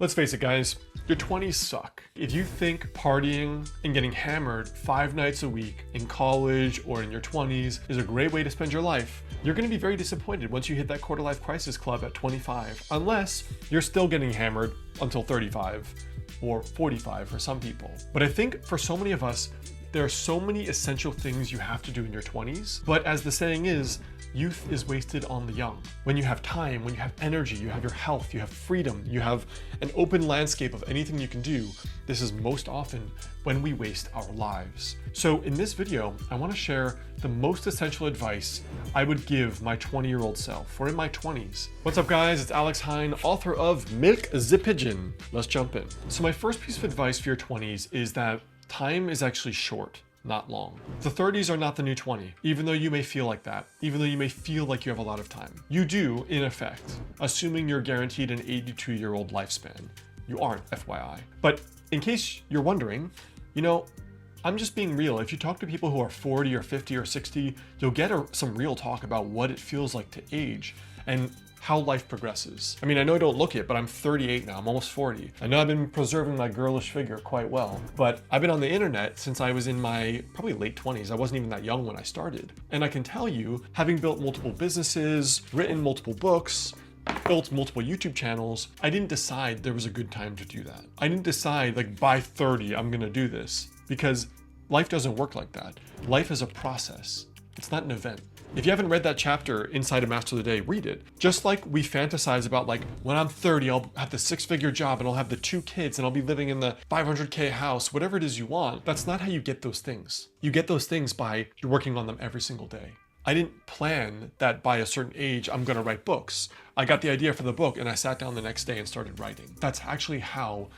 Let's face it, guys, your 20s suck. If you think partying and getting hammered 5 nights a week in college or in your 20s is a great way to spend your life, you're gonna be very disappointed once you hit that quarter-life crisis club at 25, unless you're still getting hammered until 35 or 45 for some people. But I think for so many of us, there are so many essential things you have to do in your 20s, but as the saying is, youth is wasted on the young. When you have time, when you have energy, you have your health, you have freedom, you have an open landscape of anything you can do, this is most often when we waste our lives. So in this video, I want to share the most essential advice I would give my 20-year-old self, or in my 20s. What's up, guys? It's Alex Hein, author of Milk the Pigeon. Let's jump in. So my first piece of advice for your 20s is that time is actually short, not long. The 30s are not the new 20, even though you may feel like that, even though you may feel like you have a lot of time. You do, in effect, assuming you're guaranteed an 82-year-old lifespan. You aren't, FYI. But in case you're wondering, you know, I'm just being real. If you talk to people who are 40 or 50 or 60, you'll get some real talk about what it feels like to age and how life progresses. I mean, I know I don't look it, but I'm 38 now, I'm almost 40. I know I've been preserving my girlish figure quite well, but I've been on the internet since I was in my probably late 20s. I wasn't even that young when I started. And I can tell you, having built multiple businesses, written multiple books, built multiple YouTube channels, I didn't decide there was a good time to do that. I didn't decide like by 30, I'm gonna do this, because life doesn't work like that. Life is a process. It's not an event. If you haven't read that chapter inside of Master of the Day, read it. Just like we fantasize about like, when I'm 30, I'll have the 6-figure job and I'll have the 2 kids and I'll be living in the 500K house, whatever it is you want. That's not how you get those things. You get those things by you're working on them every single day. I didn't plan that by a certain age, I'm gonna write books. I got the idea for the book and I sat down the next day and started writing. That's actually how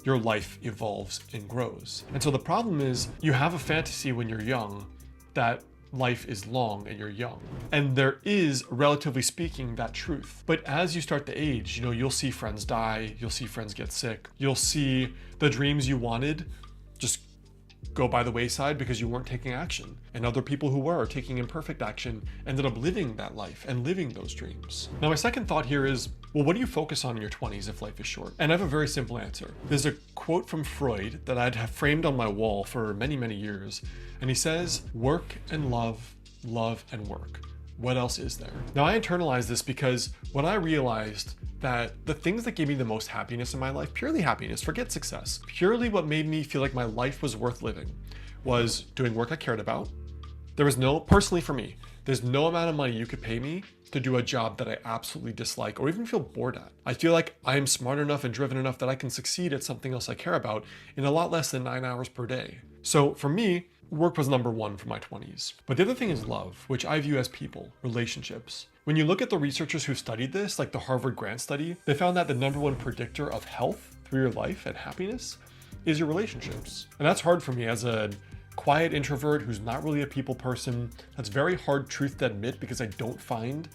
your life evolves and grows. And so the problem is you have a fantasy when you're young that life is long and you're young. And there is, relatively speaking, that truth. But as you start to age, you know, you'll see friends die, you'll see friends get sick, you'll see the dreams you wanted just go by the wayside because you weren't taking action. And other people who were taking imperfect action ended up living that life and living those dreams. Now, my second thought here is, well, what do you focus on in your 20s if life is short? And I have a very simple answer. There's a quote from Freud that I'd have framed on my wall for many, many years. And he says, work and love, love and work. What else is there? Now, I internalized this because when I realized that the things that gave me the most happiness in my life, purely happiness, forget success, purely what made me feel like my life was worth living, was doing work I cared about. There was no, personally for me, there's no amount of money you could pay me to do a job that I absolutely dislike or even feel bored at. I feel like I am smart enough and driven enough that I can succeed at something else I care about in a lot less than 9 hours per day. So for me, work was number one for my 20s. But the other thing is love, which I view as people, relationships. When you look at the researchers who studied this, like the Harvard Grant study, they found that the number one predictor of health through your life and happiness is your relationships. And that's hard for me as a quiet introvert who's not really a people person. That's very hard truth to admit because I don't find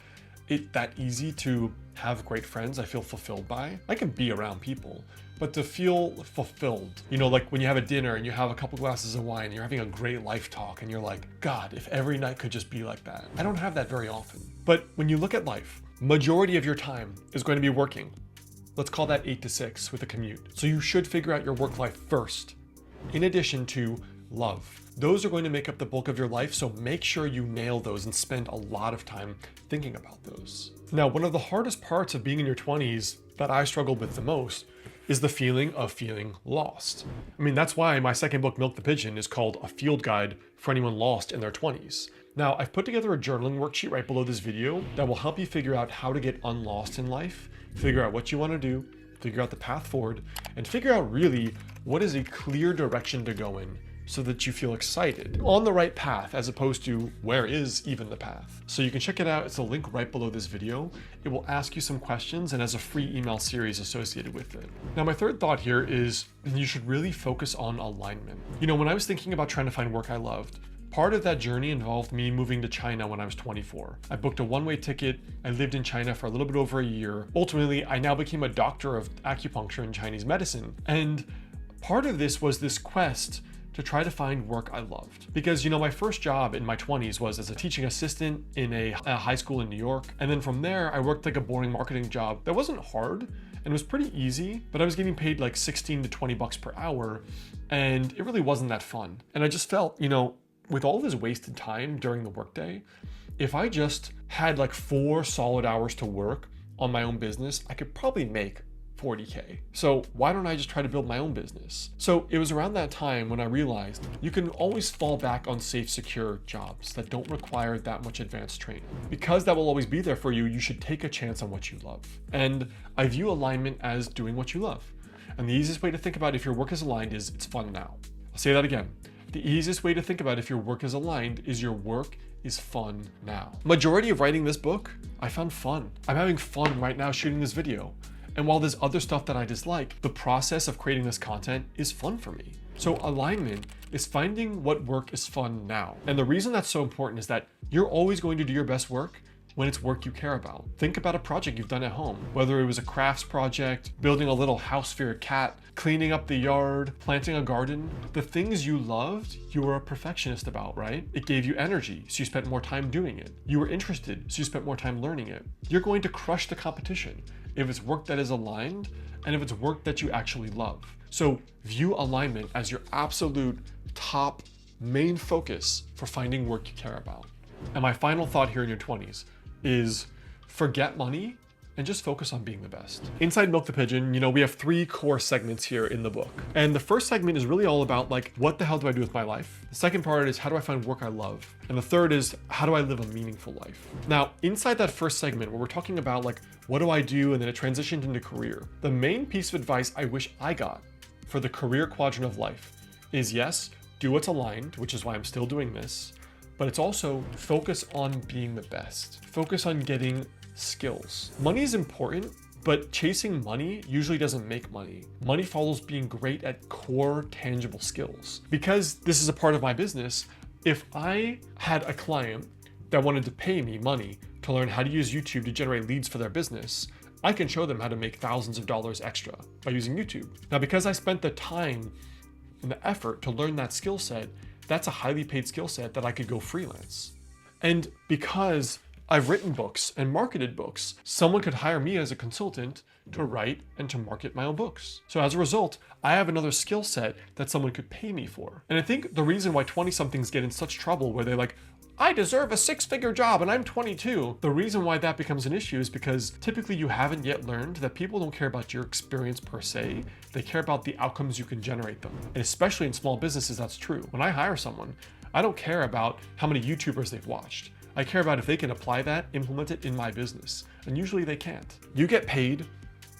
it that easy to have great friends I feel fulfilled by. I can be around people, but to feel fulfilled, you know, like when you have a dinner and you have a couple glasses of wine, you're having a great life talk and you're like, God, if every night could just be like that. I don't have that very often. But when you look at life, majority of your time is going to be working. Let's call that 8 to 6 with a commute. So you should figure out your work life first, in addition to love. Those are going to make up the bulk of your life, so make sure you nail those and spend a lot of time thinking about those. Now, one of the hardest parts of being in your 20s that I struggled with the most is the feeling of feeling lost. I mean, that's why my second book, Milk the Pigeon, is called A Field Guide for Anyone Lost in Their 20s. Now, I've put together a journaling worksheet right below this video that will help you figure out how to get unlost in life, figure out what you want to do, figure out the path forward, and figure out really what is a clear direction to go in so that you feel excited, on the right path, as opposed to where is even the path. So you can check it out, it's a link right below this video. It will ask you some questions and has a free email series associated with it. Now, my third thought here is you should really focus on alignment. You know, when I was thinking about trying to find work I loved, part of that journey involved me moving to China when I was 24. I booked a one-way ticket, I lived in China for a little bit over a year. Ultimately, I now became a doctor of acupuncture and Chinese medicine. And part of this was this quest to try to find work I loved. Because, you know, my first job in my 20s was as a teaching assistant in a high school in New York. And then from there, I worked like a boring marketing job that wasn't hard and it was pretty easy, but I was getting paid like 16 to 20 bucks per hour, and it really wasn't that fun. And I just felt, with all this wasted time during the workday, if I just had like 4 solid hours to work on my own business, I could probably make 40K. So why don't I just try to build my own business? So it was around that time when I realized you can always fall back on safe, secure jobs that don't require that much advanced training. Because that will always be there for you, you should take a chance on what you love. And I view alignment as doing what you love. And the easiest way to think about if your work is aligned is it's fun now. I'll say that again. The easiest way to think about if your work is aligned is your work is fun now. Majority of writing this book, I found fun. I'm having fun right now shooting this video. And while there's other stuff that I dislike, the process of creating this content is fun for me. So alignment is finding what work is fun now. And the reason that's so important is that you're always going to do your best work when it's work you care about. Think about a project you've done at home, whether it was a crafts project, building a little house for your cat, cleaning up the yard, planting a garden. The things you loved, you were a perfectionist about, right? It gave you energy, so you spent more time doing it. You were interested, so you spent more time learning it. You're going to crush the competition if it's work that is aligned and if it's work that you actually love. So view alignment as your absolute top main focus for finding work you care about. And my final thought here in your 20s is forget money and just focus on being the best. Inside Milk the Pigeon, we have 3 core segments here in the book. And the first segment is really all about like, what the hell do I do with my life? The second part is how do I find work I love? And the third is how do I live a meaningful life? Now, inside that first segment where we're talking about like, what do I do? And then it transitioned into career. The main piece of advice I wish I got for the career quadrant of life is yes, do what's aligned, which is why I'm still doing this, but it's also focus on being the best. Focus on getting skills. Money is important, but chasing money usually doesn't make money. Money follows being great at core tangible skills. Because this is a part of my business, if I had a client that wanted to pay me money to learn how to use YouTube to generate leads for their business, I can show them how to make thousands of dollars extra by using YouTube. Now, because I spent the time and the effort to learn that skill set, that's a highly paid skill set that I could go freelance. And because I've written books and marketed books, someone could hire me as a consultant to write and to market my own books. So as a result, I have another skill set that someone could pay me for. And I think the reason why 20-somethings get in such trouble where they're like, I deserve a 6-figure job and I'm 22. The reason why that becomes an issue is because typically you haven't yet learned that people don't care about your experience per se. They care about the outcomes you can generate them. And especially in small businesses, that's true. When I hire someone, I don't care about how many YouTubers they've watched. I care about if they can apply that, implement it in my business. And usually they can't. You get paid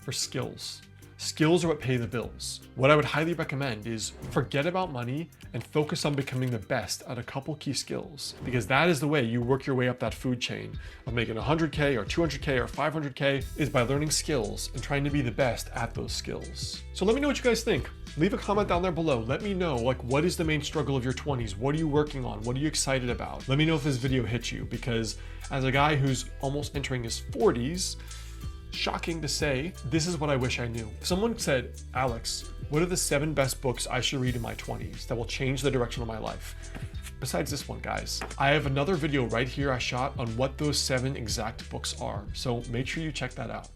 for skills. Skills are what pay the bills. What I would highly recommend is forget about money and focus on becoming the best at a couple key skills, because that is the way you work your way up that food chain of making 100K or 200K or 500K is by learning skills and trying to be the best at those skills. So let me know what you guys think. Leave a comment down there below. Let me know, like, what is the main struggle of your 20s? What are you working on? What are you excited about? Let me know if this video hit you, because as a guy who's almost entering his 40s, shocking to say, this is what I wish I knew. If someone said, Alex, what are the 7 best books I should read in my 20s that will change the direction of my life? Besides this one, guys, I have another video right here I shot on what those 7 exact books are. So make sure you check that out.